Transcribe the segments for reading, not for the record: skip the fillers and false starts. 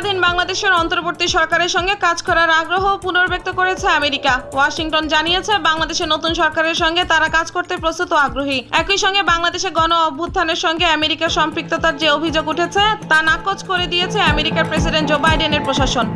নেতৃত্বাধীন বাংলাদেশের অন্তর্বর্তী সরকারের সঙ্গে কাজ করার আগ্রহ পুনর্ব্যক্ত করেছে আমেরিকা। ওয়াশিংটন জানিয়েছে বাংলাদেশের নতুন সরকারের সঙ্গে তারা কাজ করতে প্রস্তুত ও আগ্রহী। একই সঙ্গে বাংলাদেশে গণ অভ্যুত্থানের সঙ্গে আমেরিকার সম্পৃক্ততার যে অভিযোগ উঠেছে তা নাকচ করে দিয়েছে আমেরিকার প্রেসিডেন্ট জো বাইডেনের প্রশাসন।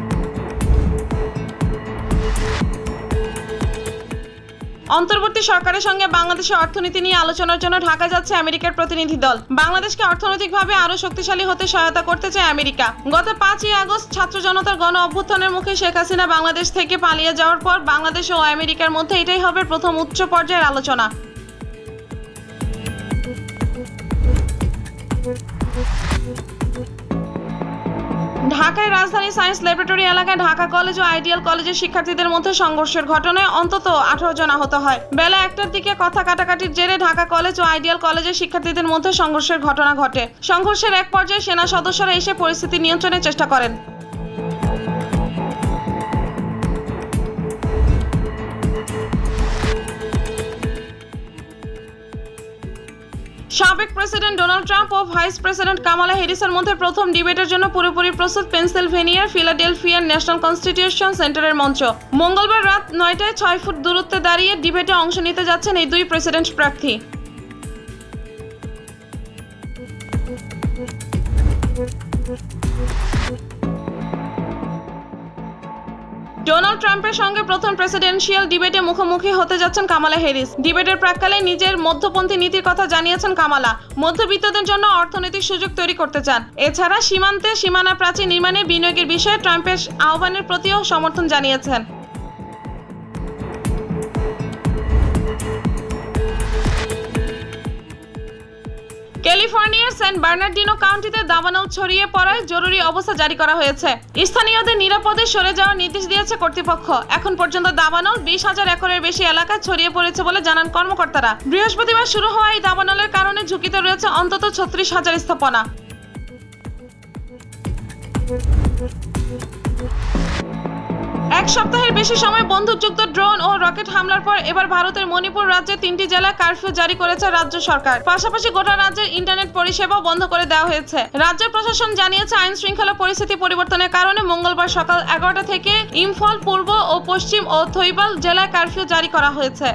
অন্তর্বর্তী সরকারের সঙ্গে বাংলাদেশের অর্থনীতি নিয়ে আলোচনার জন্য ঢাকা যাচ্ছে আমেরিকার প্রতিনিধি দল। বাংলাদেশকে অর্থনৈতিকভাবে আরো শক্তিশালী হতে সহায়তা করতে চায় আমেরিকা। গত 5ই আগস্ট ছাত্র জনতার গণ অভ্যুত্থানের মুখে শেখ হাসিনা বাংলাদেশ থেকে পালিয়ে যাওয়ার পর বাংলাদেশ ও আমেরিকার মধ্যে এটাই হবে প্রথম উচ্চ পর্যায়ের আলোচনা। ঢাকায় রাজধানী সায়েন্স ল্যাবরেটরি এলাকায় ঢাকা কলেজ ও আইডিয়াল কলেজের শিক্ষার্থীদের মধ্যে সংঘর্ষের ঘটনায় অন্তত 18 জন আহত হয়। বেলা 1টার দিকে কথা কাটাকাটির জেরে ঢাকা কলেজ ও আইডিয়াল কলেজের শিক্ষার্থীদের মধ্যে সংঘর্ষের ঘটনা ঘটে। সংঘর্ষের এক পর্যায়ে সেনা সদস্যরা এসে পরিস্থিতি নিয়ন্ত্রণের চেষ্টা করেন। সাবেক প্রেসিডেন্ট ডোনাল্ড ট্রাম্প ও ভাইস প্রেসিডেন্ট কামালা হ্যারিসের মধ্যে প্রথম ডিবেটের জন্য পুরোপুরি প্রস্তুত পেনসিলভেনিয়ার ফিলাডেলফিয়ার ন্যাশনাল কনস্টিটিউশন সেন্টারের মঞ্চ। মঙ্গলবার রাত 9টায় 6 ফুট দূরত্বে দাঁড়িয়ে ডিবেটে অংশ নিতে যাচ্ছেন এই দুই প্রেসিডেন্ট প্রার্থী। ডোনাল্ড ট্রাম্পের সঙ্গে প্রথম প্রেসিডেন্সিয়াল ডিবেটে মুখোমুখি হতে যাচ্ছেন কামালা হ্যারিস। ডিবেটের প্রাক্কালে নিজের মধ্যপন্থী নীতির কথা জানিয়েছেন কামালা। মধ্যবিত্তদের জন্য অর্থনৈতিক সুযোগ তৈরি করতে চান। এছাড়া সীমান্তে সীমানা প্রাচীর নির্মাণে বিনিয়োগের বিষয়ে ট্রাম্পের আহ্বানের প্রতিও সমর্থন জানিয়েছেন। ক্যালিফোর্নিয়ার সেন্ট বার্নার্ডিনো কাউন্টিতে দাবানল ছড়িয়ে পড়ায় জরুরি অবস্থা জারি করা হয়েছে। স্থানীয়দের নিরাপদে সরে যাওয়ার নির্দেশ দিয়েছে কর্তৃপক্ষ। এখন পর্যন্ত দাবানল 20,000 একরের বেশি এলাকায় ছড়িয়ে পড়েছে বলে জানান কর্মকর্তারা। বৃহস্পতিবার শুরু হওয়া এই দাবানলের কারণে ঝুঁকিতে রয়েছে অন্তত 36,000 স্থাপনা। এক সপ্তাহের বেশি সময় বন্দুকযুক্ত ড্রোন ও রকেট হামলার পর এবার ভারতের মণিপুর রাজ্যের 3টি জেলায় কারফিউ জারি করেছে রাজ্য সরকার। পাশাপাশি গোটা রাজ্যের ইন্টারনেট পরিষেবা বন্ধ করে দেওয়া হয়েছে। রাজ্য প্রশাসন জানিয়েছে আইন শৃঙ্খলা পরিস্থিতি পরিবর্তনের কারণে মঙ্গলবার সকাল 11টা থেকে ইম্ফল পূর্ব ও পশ্চিম ও থৈবাল জেলায় কারফিউ জারি করা হয়েছে।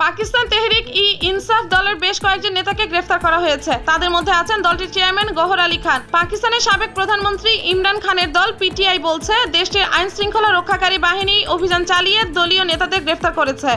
পাকিস্তান তেহরিক ই ইনসাফ দলের বেশ কয়েকজন নেতাকে গ্রেফতার করা হয়েছে। তাদের মধ্যে আছেন দলটির চেয়ারম্যান গহর আলী খান। পাকিস্তানের সাবেক প্রধানমন্ত্রী ইমরান খানের দল পিটিআই বলছে দেশটির আইন শৃঙ্খলা রক্ষাকারী বাহিনী অভিযান চালিয়ে দলীয় নেতাদের গ্রেফতার করেছে।